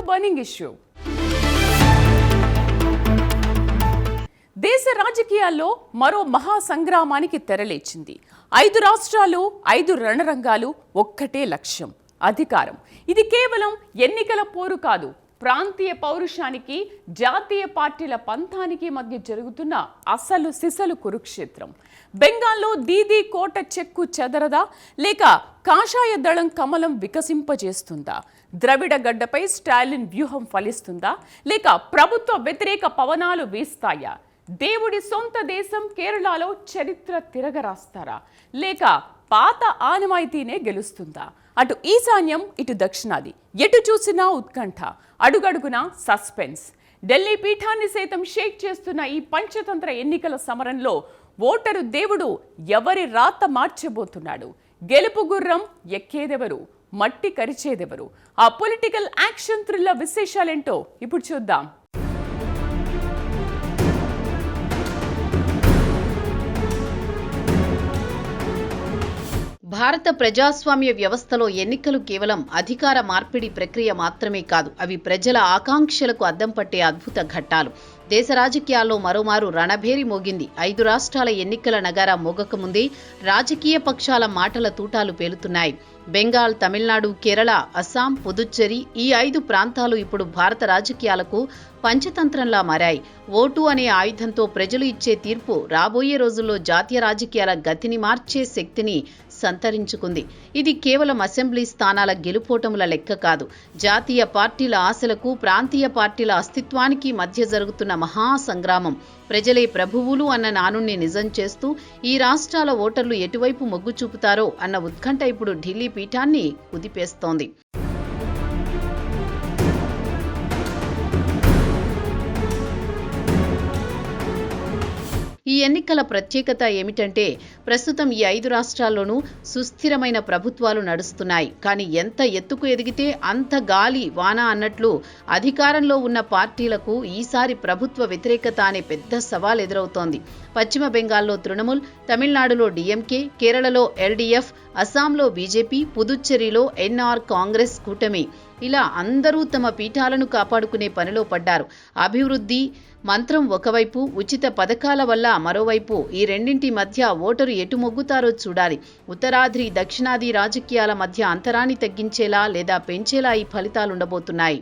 Burning issue. దేశ రాజకీయాల్లో మరో మహా సంగ్రామానికి తెరలేచింది. 5 రాష్ట్రాలు, 5 రణరంగాలు, ఒక్కటే లక్ష్యం అధికారం. ఇది కేవలం ఎన్నికల పోరు కాదు, ప్రాంతీయ పౌరుషానికి, జాతీయ పార్టీల పంథానికి మధ్య జరుగుతున్న అసలు సిసలు కురుక్షేత్రం. బెంగాల్లో దీదీ కోట చెక్కు చెదరదా, లేక కాషాయ దళం కమలం వికసింపజేస్తుందా? ద్రవిడ గడ్డపై స్టాలిన్ వ్యూహం ఫలిస్తుందా, లేక ప్రభుత్వ వ్యతిరేక పవనాలు వీస్తాయా? దేవుడి సొంత దేశం కేరళలో చరిత్ర తిరగరాస్తారా, లేక పాత ఆనవాయితీనే గెలుస్తుందా? అటు ఈశాన్యం, ఇటు దక్షిణాది, ఎటు చూసినా ఉత్కంఠ, అడుగడుగునా సస్పెన్స్. ఢిల్లీ పీఠాన్ని సైతం షేక్ చేస్తున్న ఈ పంచతంత్ర ఎన్నికల సమరంలో ఓటరు దేవుడు ఎవరి రాత మార్చబోతున్నాడు? గెలుపు గుర్రం ఎక్కేదెవరు, మట్టి కరిచేదెవరు? ఆ పొలిటికల్ యాక్షన్ థ్రిల్లర్ విశేషాలేంటో ఇప్పుడు చూద్దాం. భారత ప్రజాస్వామ్య వ్యవస్థలో ఎన్నికలు కేవలం అధికార మార్పిడి ప్రక్రియ మాత్రమే కాదు, అవి ప్రజల ఆకాంక్షలకు అద్దం పట్టే అద్భుత ఘట్టాలు. దేశ రాజకీయాల్లో మరోమారు రణభేరి మోగింది. 5 రాష్ట్రాల ఎన్నికల నగారా మోగకముందే రాజకీయ పక్షాల మాటల తూటాలు పేలుతున్నాయి. బెంగాల్, తమిళనాడు, కేరళ, అస్సాం, పుదుచ్చేరి ఈ 5 ప్రాంతాలు ఇప్పుడు భారత రాజకీయాలకు పంచతంత్రంలా మారాయి. ఓటు అనే ఆయుధంతో ప్రజలు ఇచ్చే తీర్పు రాబోయే రోజుల్లో జాతీయ రాజకీయాల గతిని మార్చే శక్తిని సంతరించుకుంది. ఇది కేవలం అసెంబ్లీ స్థానాల గెలుపోటముల లెక్క కాదు, జాతీయ పార్టీల ఆశలకు, ప్రాంతీయ పార్టీల అస్తిత్వానికి మధ్య జరుగుతున్న మహా సంగ్రామం. ప్రజలే ప్రభువులు అన్న నానుణ్ణి నిజం చేస్తూ ఈ రాష్ట్రాల ఓటర్లు ఎటువైపు మొగ్గు చూపుతారో అన్న ఉత్కంఠ ఇప్పుడు ఢిల్లీ పీఠాన్ని కుదిపేస్తోంది. ఈ ఎన్నికల ప్రత్యేకత ఏమిటంటే, ప్రస్తుతం ఈ 5 రాష్ట్రాల్లోనూ సుస్థిరమైన ప్రభుత్వాలు నడుస్తున్నాయి. కానీ ఎంత ఎత్తుకు ఎదిగితే అంత గాలి వాన అన్నట్లు అధికారంలో ఉన్న పార్టీలకు ఈసారి ప్రభుత్వ వ్యతిరేకత అనే పెద్ద సవాల్ ఎదురవుతోంది. పశ్చిమ బెంగాల్లో తృణమూల్, తమిళనాడులో డిఎంకే, కేరళలో ఎల్డీఎఫ్, అస్సాంలో బీజేపీ, పుదుచ్చేరిలో ఎన్ఆర్ కాంగ్రెస్ కూటమి, ఇలా అందరూ తమ పీఠాలను కాపాడుకునే పనిలో పడ్డారు. అభివృద్ధి మంత్రం ఒకవైపు, ఉచిత పథకాల వల్ల మరోవైపు, ఈ రెండింటి మధ్య ఓటరు ఎటు మొగ్గుతారో చూడాలి. ఉత్తరాది, దక్షిణాది రాజకీయాల మధ్య అంతరాన్ని తగ్గించేలా లేదా పెంచేలా ఈ ఫలితాలుండబోతున్నాయి.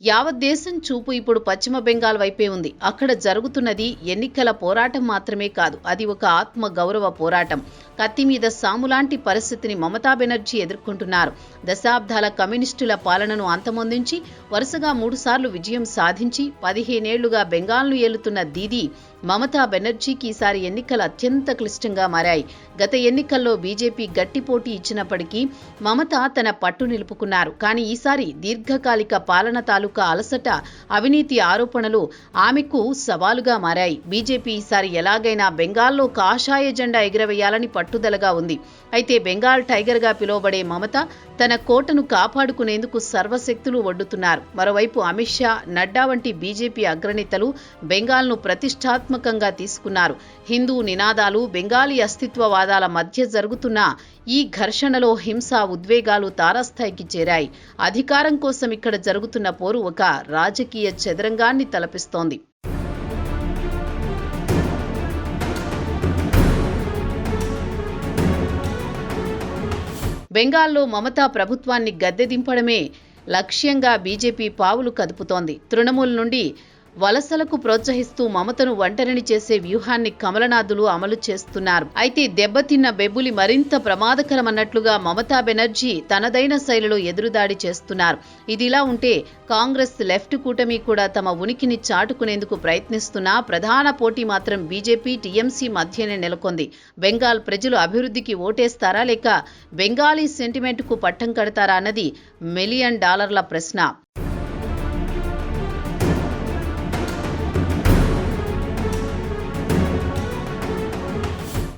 యావత్ దేశం చూపు ఇప్పుడు పశ్చిమ బెంగాల్ వైపే ఉంది. అక్కడ జరుగుతున్నది ఎన్నికల పోరాటం మాత్రమే కాదు, అది ఒక ఆత్మ గౌరవ పోరాటం. కత్తి మీద సాములాంటి పరిస్థితిని మమతా బెనర్జీ ఎదుర్కొంటున్నారు. దశాబ్దాల కమ్యూనిస్టుల పాలనను అంతమొందించి వరుసగా 3 సార్లు విజయం సాధించి 15 ఏళ్లుగా బెంగాల్ను ఏలుతున్న దీదీ మమతా బెనర్జీకి ఈసారి ఎన్నికలు అత్యంత క్లిష్టంగా మారాయి. గత ఎన్నికల్లో బీజేపీ గట్టి పోటీ ఇచ్చినప్పటికీ మమత తన పట్టు నిలుపుకున్నారు. కానీ ఈసారి దీర్ఘకాలిక పాలన తాలూకా అలసట, అవినీతి ఆరోపణలు ఆమెకు సవాలుగా మారాయి. బీజేపీ ఈసారి ఎలాగైనా బెంగాల్లో కాషాయ జెండా ఎగురవేయాలని పట్టుదలగా ఉంది. అయితే బెంగాల్ టైగర్గా పిలువబడే మమత తన కోటను కాపాడుకునేందుకు సర్వశక్తులు ఒడ్డుతున్నారు. మరోవైపు అమిత్ షా, నడ్డా వంటి బీజేపీ అగ్రనేతలు బెంగాల్ను ప్రతిష్టాత్మకంగా తీసుకున్నారు. హిందూ నినాదాలు, బెంగాలీ అస్తిత్వవాదాల మధ్య జరుగుతున్న ఈ ఘర్షణలో హింస, ఉద్వేగాలు తారాస్థాయికి చేరాయి. అధికారం కోసం ఇక్కడ జరుగుతున్న పోరు ఒక రాజకీయ చదరంగాన్ని తలపిస్తోంది. బెంగాల్లో మమతా ప్రభుత్వాన్ని గద్దెదింపడమే లక్ష్యంగా బీజేపీ పావులు కదుపుతోంది. తృణమూల్ నుండి వలసలకు ప్రోత్సహిస్తూ మమతను ఒంటరిని చేసే వ్యూహాన్ని కమలనాథులు అమలు చేస్తున్నారు. అయితే దెబ్బతిన్న బెబ్బులి మరింత ప్రమాదకరమన్నట్లుగా మమతా బెనర్జీ తనదైన శైలిలో ఎదురుదాడి చేస్తున్నారు. ఇదిలా ఉంటే కాంగ్రెస్ లెఫ్ట్ కూటమి కూడా తమ ఉనికిని చాటుకునేందుకు ప్రయత్నిస్తున్నా ప్రధాన పోటీ మాత్రం బీజేపీ, టీఎంసీ మధ్యనే నెలకొంది. బెంగాల్ ప్రజలు అభివృద్ధికి ఓటేస్తారా, లేక బెంగాలీ సెంటిమెంట్కు పట్టం కడతారా అన్నది $1 మిలియన్ ప్రశ్న.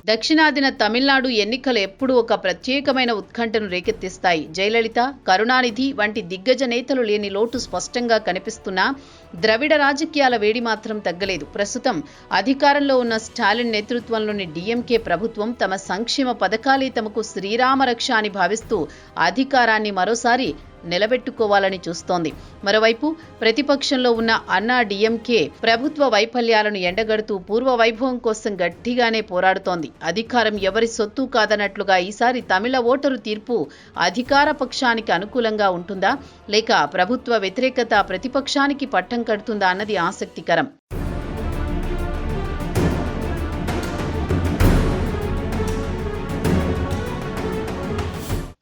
దక్షిణాదిన తమిళనాడు ఎన్నికలు ఎప్పుడూ ఒక ప్రత్యేకమైన ఉత్కంఠను రేకెత్తిస్తాయి. జయలలిత, కరుణానిధి వంటి దిగ్గజ నేతలు లేని లోటు స్పష్టంగా కనిపిస్తున్నా ద్రవిడ రాజకీయాల వేడి మాత్రం తగ్గలేదు. ప్రస్తుతం అధికారంలో ఉన్న స్టాలిన్ నేతృత్వంలోని డిఎంకే ప్రభుత్వం తమ సంక్షేమ పథకాలే తమకు శ్రీరామరక్ష అని భావిస్తూ అధికారాన్ని మరోసారి నిలబెట్టుకోవాలని చూస్తోంది. మరోవైపు ప్రతిపక్షంలో ఉన్న అన్నా డిఎంకే ప్రభుత్వ వైఫల్యాలను ఎండగడుతూ పూర్వ వైభవం కోసం గట్టిగానే పోరాడుతోంది. అధికారం ఎవరి సొత్తు కాదన్నట్లుగా ఈసారి తమిళ ఓటరు తీర్పు అధికార పక్షానికి అనుకూలంగా ఉంటుందా లేక ప్రభుత్వ వ్యతిరేకత ప్రతిపక్షానికి పట్టం కడుతుందా అన్నది ఆసక్తికరం.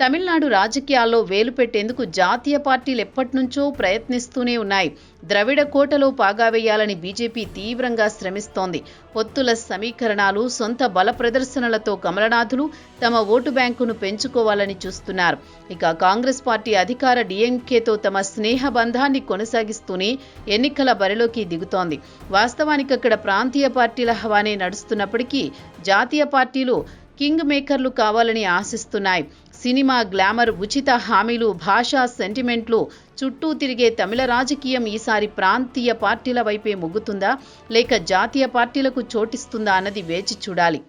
తమిళనాడు రాజకీయాల్లో వేలు పెట్టేందుకు జాతీయ పార్టీలు ఎప్పటినుంచో ప్రయత్నిస్తూనే ఉన్నాయి. ద్రవిడ కోటలో పాగా వేయాలని బీజేపీ తీవ్రంగా శ్రమిస్తోంది. పొత్తుల సమీకరణాలు, సొంత బల ప్రదర్శనలతో కమలనాథులు తమ ఓటు బ్యాంకును పెంచుకోవాలని చూస్తున్నారు. ఇక కాంగ్రెస్ పార్టీ అధికార డిఎంకేతో తమ స్నేహ బంధాన్ని కొనసాగిస్తూనే ఎన్నికల బరిలోకి దిగుతోంది. వాస్తవానికి అక్కడ ప్రాంతీయ పార్టీల హవానే నడుస్తున్నప్పటికీ జాతీయ పార్టీలు కింగ్ మేకర్లు కావాలని ఆశిస్తున్నాయి. సినిమా గ్లామర్, ఉచిత హామీలు, భాషా సెంటిమెంట్లు చుట్టూ తిరిగే తమిళ రాజకీయం ఈసారి ప్రాంతీయ పార్టీల వైపే మొగ్గుతుందా లేక జాతీయ పార్టీలకు చోటిస్తుందా అన్నది వేచి చూడాలి.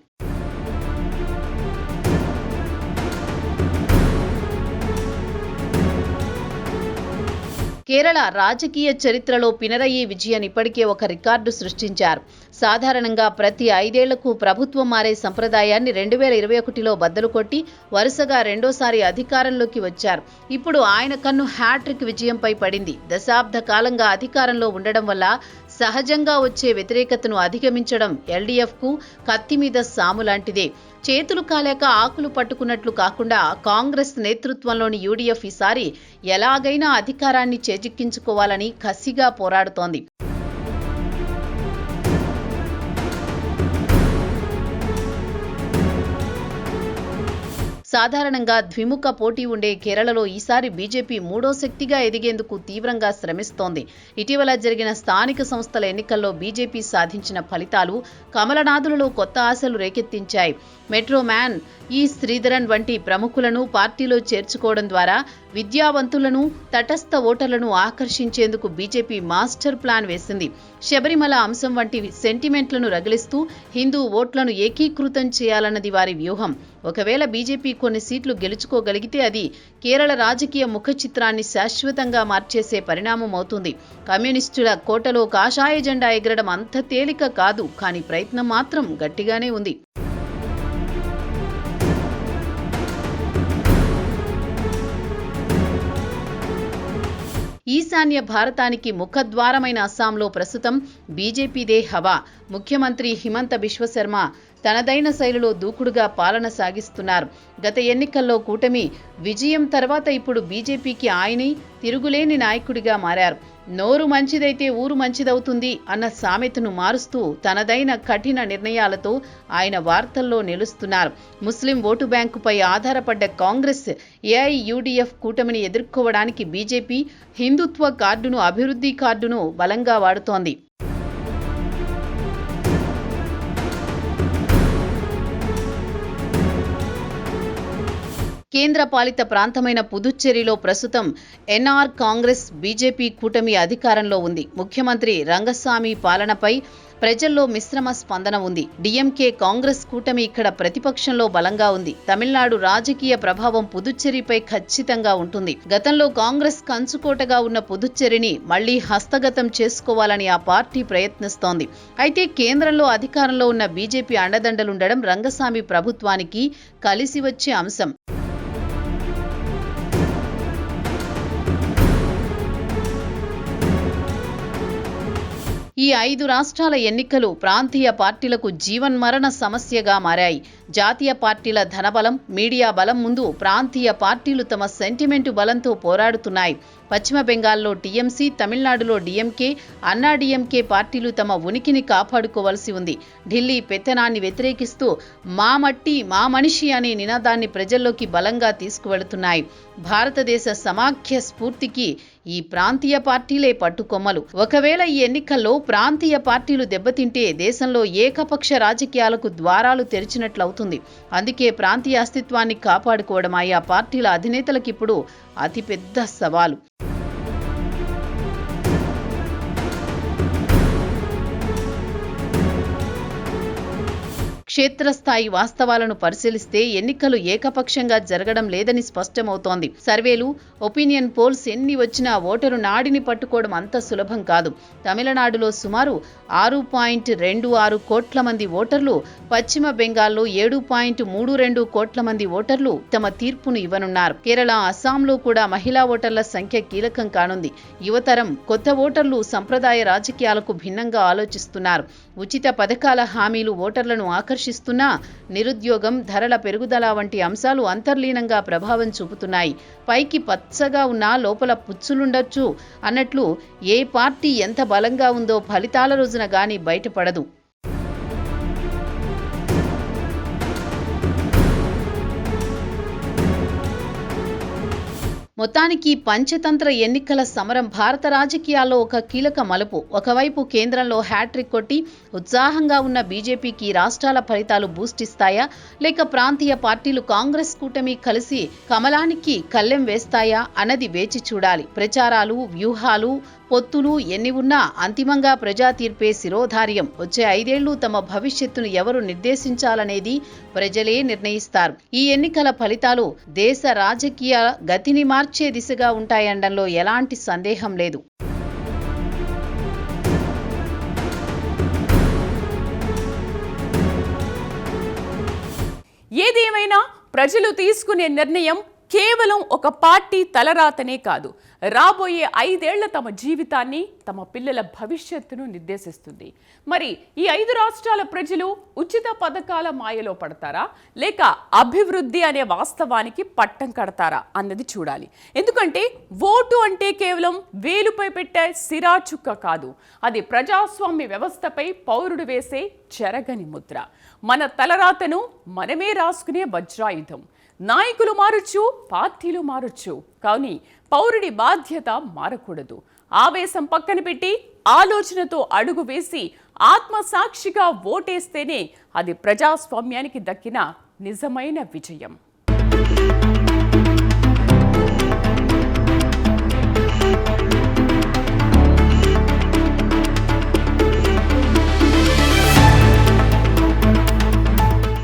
కేరళ రాజకీయ చరిత్రలో పినరయి విజయన్ ఇప్పటికే ఒక రికార్డు సృష్టించారు. సాధారణంగా ప్రతి 5 ఏళ్లకు ప్రభుత్వం మారే సంప్రదాయాన్ని 2021లో బద్దలు కొట్టి వరుసగా రెండోసారి అధికారంలోకి వచ్చారు. ఇప్పుడు ఆయన కన్ను హ్యాట్రిక్ విజయంపై పడింది. దశాబ్ద కాలంగా అధికారంలో ఉండడం వల్ల సహజంగా వచ్చే వ్యతిరేకతను అధిగమించడం ఎల్డీఎఫ్కు కత్తి మీద సాము లాంటిదే. చేతులు కాలేక ఆకులు పట్టుకున్నట్లు కాకుండా కాంగ్రెస్ నేతృత్వంలోని యూడీఎఫ్ ఈసారి ఎలాగైనా అధికారాన్ని చేజిక్కించుకోవాలని కసిగా పోరాడుతోంది. సాధారణంగా ద్విముఖ పోటీ ఉండే కేరళలో ఈసారి బీజేపీ మూడో శక్తిగా ఎదిగేందుకు తీవ్రంగా శ్రమిస్తోంది. ఇటీవల జరిగిన స్థానిక సంస్థల ఎన్నికల్లో బీజేపీ సాధించిన ఫలితాలు కమలనాథులలో కొత్త ఆశలు రేకెత్తించాయి. మెట్రో మ్యాన్ ఈ శ్రీధరన్ వంటి ప్రముఖులను పార్టీలో చేర్చుకోవడం ద్వారా విద్యావంతులను, తటస్థ ఓటర్లను ఆకర్షించేందుకు బీజేపీ మాస్టర్ ప్లాన్ వేసింది. శబరిమల అంశం వంటి సెంటిమెంట్లను రగిలిస్తూ హిందూ ఓట్లను ఏకీకృతం చేయాలన్నది వారి వ్యూహం. ఒకవేళ బీజేపీ కొన్ని సీట్లు గెలుచుకోగలిగితే అది కేరళ రాజకీయ ముఖ చిత్రాన్ని శాశ్వతంగా మార్చేసే పరిణామం అవుతుంది. కమ్యూనిస్టుల కోటలో కాషాయ జెండా ఎగరడం అంత తేలిక కాదు, కానీ ప్రయత్నం మాత్రం గట్టిగానే ఉంది. ఈశాన్య భారతానికి ముఖద్వారమైన అస్సాంలో ప్రస్తుతం బీజేపీదే హవా. ముఖ్యమంత్రి హిమంత బిశ్వ శర్మ తనదైన శైలిలో దూకుడుగా పాలన సాగిస్తున్నారు. గత ఎన్నికల్లో కూటమి విజయం తర్వాత ఇప్పుడు బీజేపీకి ఆయనే తిరుగులేని నాయకుడిగా మారారు. నోరు మంచిదైతే ఊరు మంచిదవుతుంది అన్న సామెతను మారుస్తూ తనదైన కఠిన నిర్ణయాలతో ఆయన వార్తల్లో నిలుస్తున్నారు. ముస్లిం ఓటు బ్యాంకుపై ఆధారపడ్డ కాంగ్రెస్ ఏఐయూడీఎఫ్ కూటమిని ఎదుర్కోవడానికి బీజేపీ హిందుత్వ కార్డును, అభివృద్ధి కార్డును బలంగా వాడుతోంది. కేంద్ర పాలిత ప్రాంతమైన పుదుచ్చేరిలో ప్రస్తుతం ఎన్ఆర్ కాంగ్రెస్ బీజేపీ కూటమి అధికారంలో ఉంది. ముఖ్యమంత్రి రంగస్వామి పాలనపై ప్రజల్లో మిశ్రమ స్పందన ఉంది. డిఎంకే కాంగ్రెస్ కూటమి ఇక్కడ ప్రతిపక్షంలో బలంగా ఉంది. తమిళనాడు రాజకీయ ప్రభావం పుదుచ్చేరిపై ఖచ్చితంగా ఉంటుంది. గతంలో కాంగ్రెస్ కంచుకోటగా ఉన్న పుదుచ్చేరిని మళ్లీ హస్తగతం చేసుకోవాలని ఆ పార్టీ ప్రయత్నిస్తోంది. అయితే కేంద్రంలో అధికారంలో ఉన్న బీజేపీ అండదండలుండడం రంగస్వామి ప్రభుత్వానికి కలిసి వచ్చే అంశం. ఈ 5 రాష్ట్రాల ఎన్నికలు ప్రాంతీయ పార్టీలకు జీవన్మరణ సమస్యగా మారాయి. జాతీయ పార్టీల ధనబలం, మీడియా బలం ముందు ప్రాంతీయ పార్టీలు తమ సెంటిమెంటు బలంతో పోరాడుతున్నాయి. పశ్చిమ బెంగాల్లో టీఎంసీ, తమిళనాడులో డిఎంకే, అన్నా డిఎంకే పార్టీలు తమ ఉనికిని కాపాడుకోవాల్సి ఉంది. ఢిల్లీ పెత్తనాన్ని వ్యతిరేకిస్తూ మా మట్టి మా మనిషి అనే నినాదాన్ని ప్రజల్లోకి బలంగా తీసుకువెళుతున్నాయి. భారతదేశ సమాఖ్య స్ఫూర్తికి ఈ ప్రాంతీయ పార్టీలే పట్టుకొమ్మలు. ఒకవేళ ఈ ఎన్నికల్లో ప్రాంతీయ పార్టీలు దెబ్బతింటే దేశంలో ఏకపక్ష రాజకీయాలకు ద్వారాలు తెరిచినట్లవుతుంది. అందుకే ప్రాంతీయ అస్తిత్వాన్ని కాపాడుకోవడం ఆయా పార్టీల అధినేతలకిప్పుడు అతిపెద్ద సవాలు. క్షేత్రస్థాయి వాస్తవాలను పరిశీలిస్తే ఎన్నికలు ఏకపక్షంగా జరగడం లేదని స్పష్టమవుతోంది. సర్వేలు, ఒపీనియన్ పోల్స్ ఎన్ని వచ్చినా ఓటరు నాడిని పట్టుకోవడం అంత సులభం కాదు. తమిళనాడులో సుమారు 6.26 కోట్ల మంది ఓటర్లు, పశ్చిమ బెంగాల్లో 7.32 కోట్ల మంది ఓటర్లు తమ తీర్పును ఇవ్వనున్నారు. కేరళ, అస్సాంలో కూడా మహిళా ఓటర్ల సంఖ్య కీలకం కానుంది. యువతరం, కొత్త ఓటర్లు సంప్రదాయ రాజకీయాలకు భిన్నంగా ఆలోచిస్తున్నారు. ఉచిత పథకాల హామీలు ఓటర్లను ఆకర్షిస్తున్నా నిరుద్యోగం, ధరల పెరుగుదల వంటి అంశాలు అంతర్లీనంగా ప్రభావం చూపుతున్నాయి. పైకి పచ్చగా ఉన్నా లోపల పుచ్చులుండొచ్చు అన్నట్లు ఏ పార్టీ ఎంత బలంగా ఉందో ఫలితాల రోజున గాని బయటపడదు. మొత్తానికి పంచతంత్ర ఎన్నికల సమరం భారత రాజకీయాల్లో ఒక కీలక మలుపు. ఒకవైపు కేంద్రంలో హ్యాట్రిక్ కొట్టి ఉత్సాహంగా ఉన్న బీజేపీకి రాష్ట్రాల ఫలితాలు బూస్ట్ ఇస్తాయా, లేక ప్రాంతీయ పార్టీలు కాంగ్రెస్ కూటమి కలిసి కమలానికి కళ్ళెం వేస్తాయా అన్నది వేచి చూడాలి. ప్రచారాలు, వ్యూహాలు, పొత్తులు ఎన్ని ఉన్నా అంతిమంగా ప్రజా తీర్పే శిరోధార్యం. వచ్చే 5 ఏళ్లు తమ భవిష్యత్తును ఎవరు నిర్దేశించాలనేది ప్రజలే నిర్ణయిస్తారు. ఈ ఎన్నికల ఫలితాలు దేశ రాజకీయ గతిని మార్చే దిశగా ఉంటాయనడంలో ఎలాంటి సందేహం లేదు. ఏదేమైనా ప్రజలు తీసుకునే నిర్ణయం కేవలం ఒక పార్టీ తలరాతనే కాదు, రాబోయే 5 ఏళ్ల తమ జీవితాన్ని, తమ పిల్లల భవిష్యత్తును నిర్దేశిస్తుంది. మరి ఈ 5 రాష్ట్రాల ప్రజలు ఉచిత పథకాల మాయలో పడతారా, లేక అభివృద్ధి అనే వాస్తవానికి పట్టం కడతారా అన్నది చూడాలి. ఎందుకంటే ఓటు అంటే కేవలం వేలుపై పెట్టే సిరా చుక్క కాదు, అది ప్రజాస్వామ్య వ్యవస్థపై పౌరుడు వేసే చెరగని ముద్ర. మన తలరాతను మనమే రాసుకునే వజ్రాయుధం. నాయకులు మారొచ్చు, పార్టీలు మారొచ్చు, కానీ పౌరుడి బాధ్యత మారకూడదు. ఆవేశం పక్కన పెట్టి ఆలోచనతో అడుగు వేసి ఆత్మసాక్షిగా ఓటేస్తేనే అది ప్రజాస్వామ్యానికి దక్కిన నిజమైన విజయం.